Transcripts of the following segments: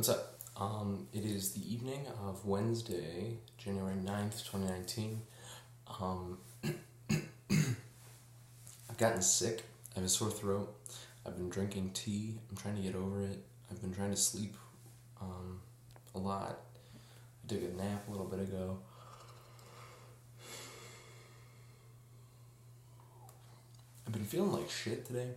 What's up? It is the evening of Wednesday, January 9th, 2019. Um, I've gotten sick. I have a sore throat. I've been drinking tea. I'm trying to get over it. I've been trying to sleep a lot. I took a nap a little bit ago. I've been feeling like shit today.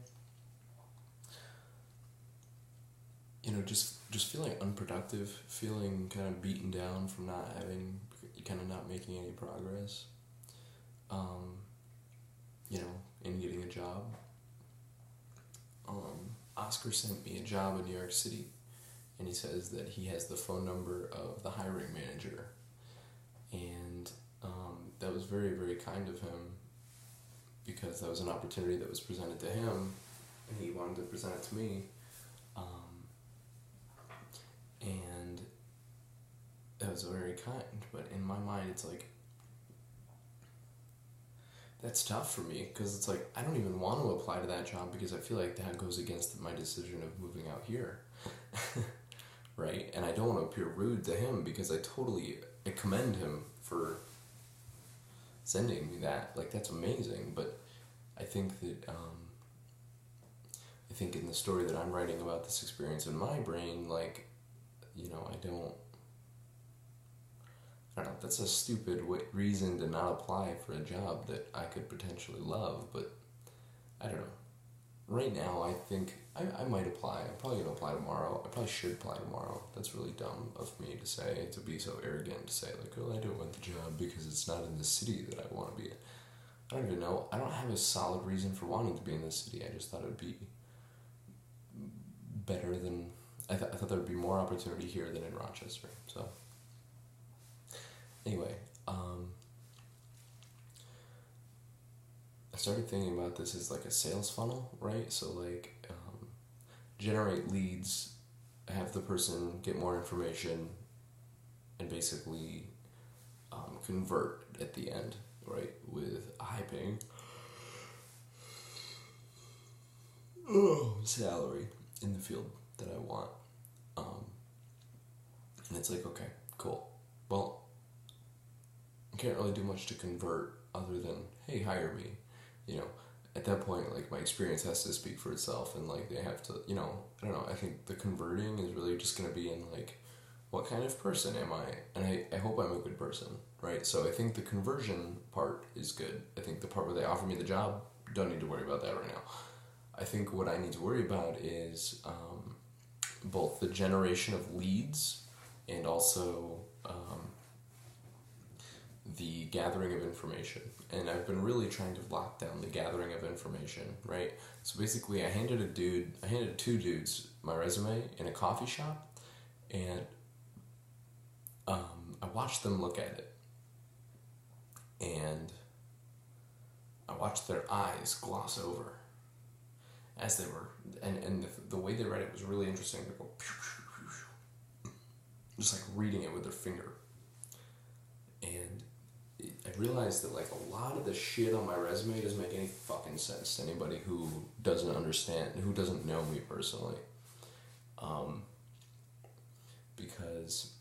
Just feeling unproductive, feeling kind of beaten down from not making any progress, in getting a job. Oscar sent me a job in New York City, and he says that he has the phone number of the hiring manager, and that was very, very kind of him, because that was an opportunity that was presented to him, and he wanted to present it to me. And that was very kind, but in my mind it's like, that's tough for me, because it's like, I don't even want to apply to that job because I feel like that goes against my decision of moving out here. Right? And I don't want to appear rude to him, because I commend him for sending me that. Like, that's amazing, but I think that, in the story that I'm writing about this experience in my brain, like, I don't know, that's a stupid reason to not apply for a job that I could potentially love, but I don't know. Right now, I think I might apply. I'm probably going to apply tomorrow. I probably should apply tomorrow. That's really dumb of me to say, to be so arrogant to say, like, oh, I don't want the job because it's not in the city that I want to be in. I don't even know. I don't have a solid reason for wanting to be in this city. I just thought it would be better than... I thought there would be more opportunity here than in Rochester. So, anyway, I started thinking about this as like a sales funnel, right? So, like, generate leads, have the person get more information, and basically convert at the end, right? With a high paying salary in the field that I want. And it's like, okay, cool. Well, I can't really do much to convert other than, hey, hire me. At that point, like, my experience has to speak for itself, and like, they have to, I don't know, I think the converting is really just going to be in like, what kind of person am I? And I hope I'm a good person, right? So I think the conversion part is good. I think the part where they offer me the job, don't need to worry about that right now. I think what I need to worry about is both the generation of leads and also the gathering of information. And I've been really trying to lock down the gathering of information, right? So basically, I handed two dudes my resume in a coffee shop, and I watched them look at it, and I watched their eyes gloss over as they were, and the way they read it was really interesting. They go, pew, pew, pew, just like reading it with their finger. And I realized that, like, a lot of the shit on my resume doesn't make any fucking sense to anybody who doesn't understand, who doesn't know me personally. Because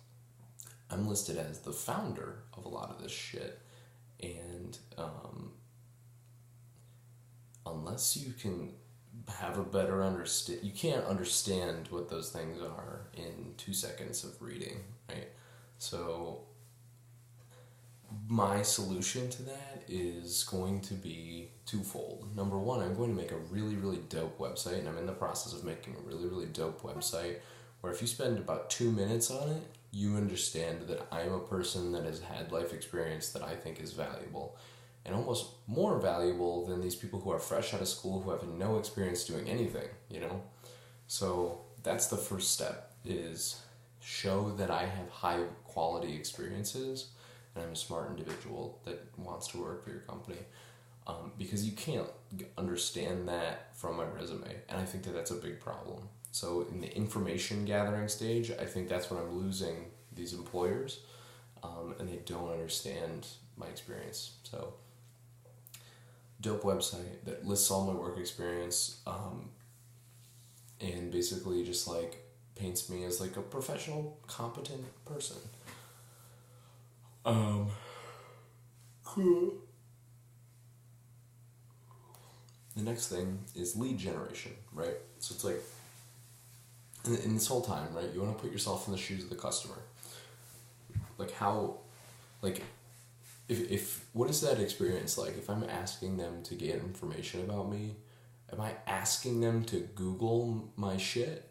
I'm listed as the founder of a lot of this shit, and unless you can have a better you can't understand what those things are in 2 seconds of reading, right? So my solution to that is going to be twofold. Number one, I'm going to make a really, really dope website, and I'm in the process of making a really, really dope website where if you spend about 2 minutes on it, you understand that I'm a person that has had life experience that I think is valuable, and almost more valuable than these people who are fresh out of school who have no experience doing anything, So that's the first step, is show that I have high quality experiences and I'm a smart individual that wants to work for your company. Because you can't understand that from my resume, and I think that that's a big problem. So in the information gathering stage, I think that's when I'm losing these employers, and they don't understand my experience. So dope website that lists all my work experience, and basically just like paints me as like a professional, competent person. Cool. The next thing is lead generation, right? So it's like, in this whole time, right, you want to put yourself in the shoes of the customer. Like how, like, if what is that experience like? If I'm asking them to get information about me, am I asking them to Google my shit?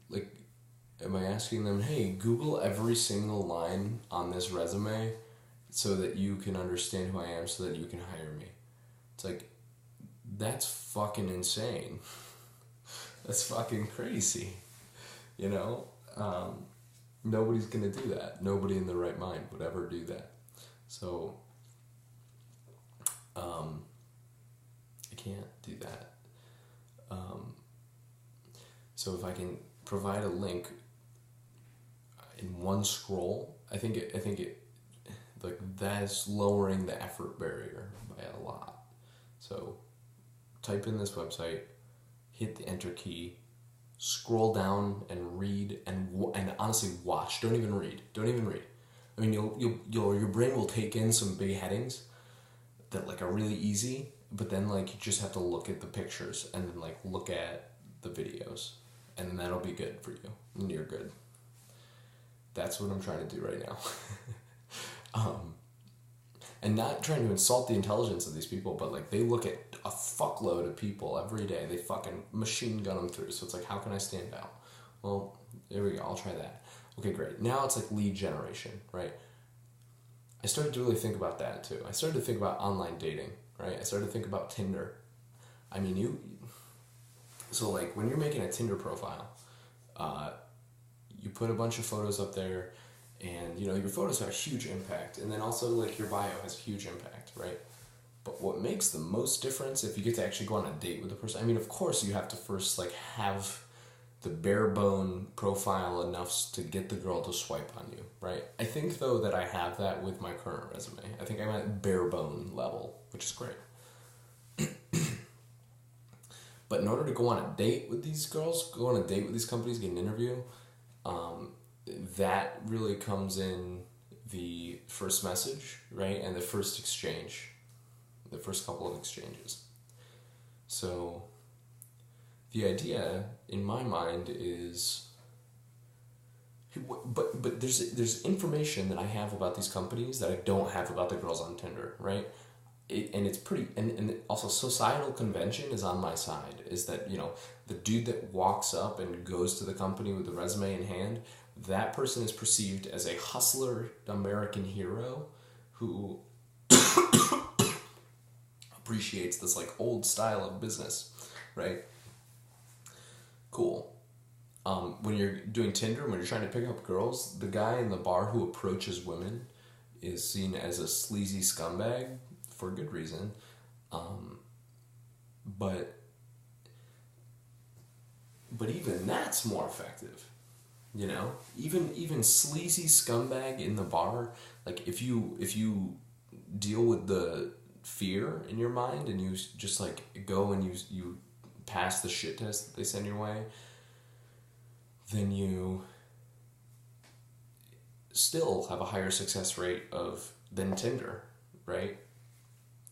Like, am I asking them, hey, Google every single line on this resume so that you can understand who I am, so that you can hire me? It's like, that's fucking insane. That's fucking crazy. You know? Nobody's gonna do that. Nobody in their right mind would ever do that. So, I can't do that. So if I can provide a link in one scroll, I think it like that's lowering the effort barrier by a lot. So, type in this website, hit the enter key, scroll down and read and honestly watch. Don't even read. I mean, your brain will take in some big headings that like are really easy, but then like you just have to look at the pictures and then like look at the videos, and then that'll be good for you, and you're good. That's what I'm trying to do right now. And not trying to insult the intelligence of these people, but like they look at a fuckload of people every day. They fucking machine gun them through. So it's like, how can I stand out? Well, there we go. I'll try that. Okay, great. Now it's like lead generation, right? I started to really think about that too. I started to think about online dating, right? I started to think about Tinder. I mean, so like when you're making a Tinder profile, you put a bunch of photos up there, and you know your photos have a huge impact, and then also like your bio has a huge impact, right? But what makes the most difference if you get to actually go on a date with a person, I mean, of course you have to first like have the bare bone profile enough to get the girl to swipe on you, right? I think though that I have that with my current resume. I think I'm at bare bone level, which is great. But in order to go on a date with these girls, go on a date with these companies, get an interview, that really comes in the first message, right? And the first exchange, the first couple of exchanges. So the idea in my mind is, but there's information that I have about these companies that I don't have about the girls on Tinder, right? And it's pretty, and also societal convention is on my side, is that, you know, the dude that walks up and goes to the company with the resume in hand, that person is perceived as a hustler American hero who appreciates this like old style of business, right? Cool. When you're doing Tinder, when you're trying to pick up girls, the guy in the bar who approaches women is seen as a sleazy scumbag for good reason. But even that's more effective. You know, even sleazy scumbag in the bar, like if you deal with the fear in your mind and you just like go and you pass the shit test that they send your way, then you still have a higher success rate than Tinder, right?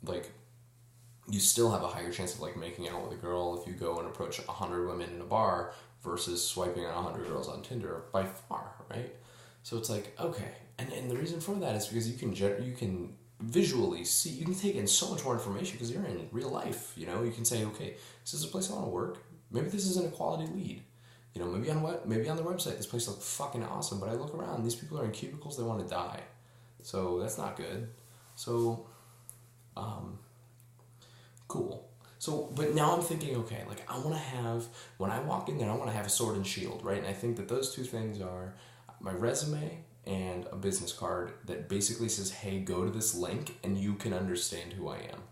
Like, you still have a higher chance of like making out with a girl if you go and approach 100 women in a bar versus swiping on 100 girls on Tinder by far, right? So it's like, okay, and the reason for that is because you can visually see, you can take in so much more information because you're in real life, you know? You can say, okay, this is a place I want to work. Maybe this isn't a quality lead. You know, maybe on the website this place looks fucking awesome, but I look around, these people are in cubicles, they want to die. So that's not good. So, cool. So, but now I'm thinking, okay, like when I walk in there, I want to have a sword and shield, right? And I think that those two things are my resume and a business card that basically says, hey, go to this link and you can understand who I am.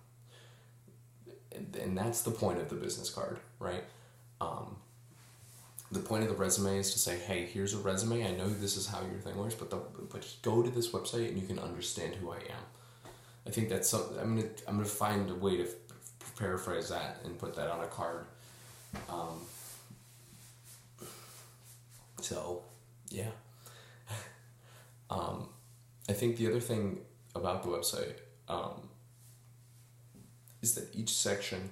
And that's the point of the business card, right? The point of the resume is to say, hey, here's a resume. I know this is how your thing works, but go to this website and you can understand who I am. I think that's something. I'm gonna find a way to paraphrase that and put that on a card. So, yeah. I think the other thing about the website is that each section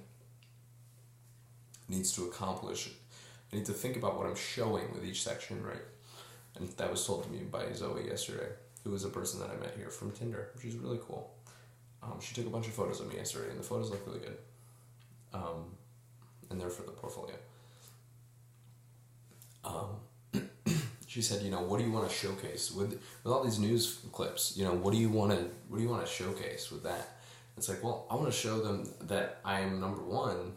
needs to accomplish. I need to think about what I'm showing with each section, right? And that was told to me by Zoe yesterday, who is a person that I met here from Tinder, which is really cool. She took a bunch of photos of me yesterday, and the photos look really good. And they're for the portfolio. She said, what do you want to showcase with all these news clips? What do you want to showcase with that? It's like, well, I want to show them that I am, number one,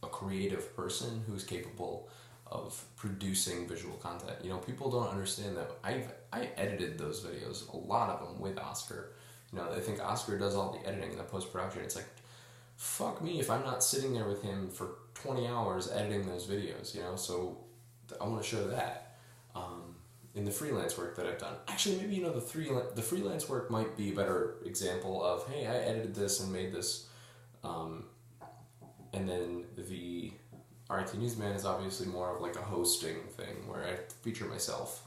a creative person who's capable of producing visual content. People don't understand that I edited those videos, a lot of them, with Oscar. They think Oscar does all the editing and the post-production. It's like, fuck me if I'm not sitting there with him for 20 hours editing those videos, so I want to show that. In the freelance work that I've done. Actually, maybe, the freelance work might be a better example of, hey, I edited this and made this, and then the RIT Newsman is obviously more of like a hosting thing where I feature myself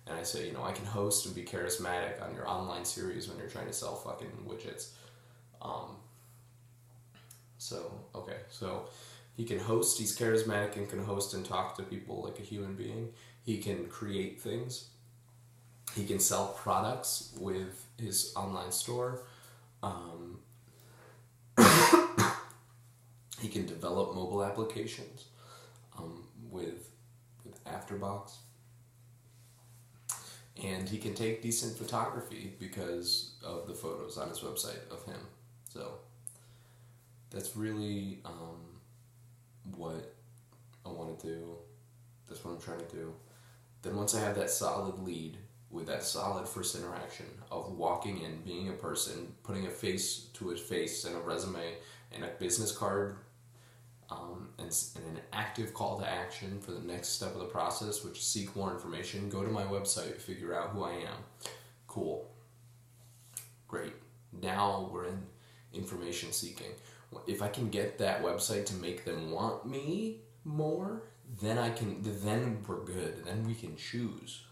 and I say, I can host and be charismatic on your online series when you're trying to sell fucking widgets. So he can host, he's charismatic and can host and talk to people like a human being. He can create things. He can sell products with his online store. He can develop mobile applications with Afterbox. And he can take decent photography because of the photos on his website of him. So that's really what I want to do. That's what I'm trying to do. Then once I have that solid lead with that solid first interaction of walking in, being a person, putting a face to his face and a resume and a business card, and an active call to action for the next step of the process, which is seek more information, go to my website, figure out who I am. Cool. Great. Now we're in information seeking. If I can get that website to make them want me more, then we're good. Then we can choose.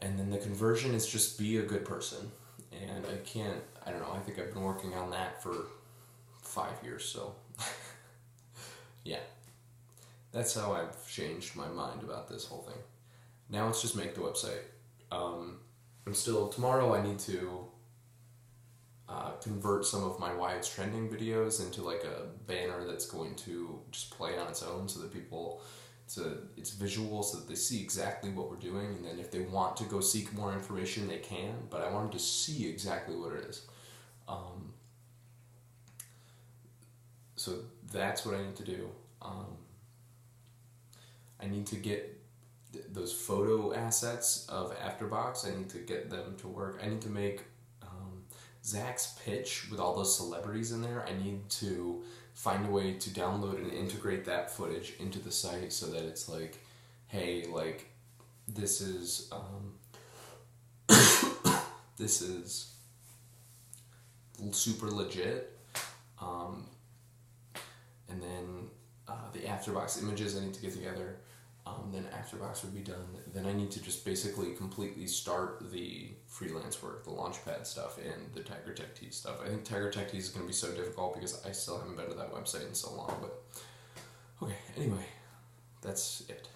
And then the conversion is just be a good person. And I don't know, I think I've been working on that for 5 years, so yeah. That's how I've changed my mind about this whole thing. Now it's just make the website. Tomorrow I need to convert some of my Why It's Trending videos into like a banner that's going to just play on its own so that people, it's visual so that they see exactly what we're doing, and then if they want to go seek more information they can, but I want them to see exactly what it is. So that's what I need to do. I need to get those photo assets of Afterbox. I need to get them to work. I need to make Zach's pitch with all those celebrities in there. I need to find a way to download and integrate that footage into the site so that it's like, hey, like, this is this is super legit. And then the Afterbox images I need to get together. Then Afterbox would be done. Then I need to just basically completely start the freelance work, the Launchpad stuff, and the Tiger Tech Tees stuff. I think Tiger Tech Tees is going to be so difficult because I still haven't been to that website in so long. But okay, anyway, that's it.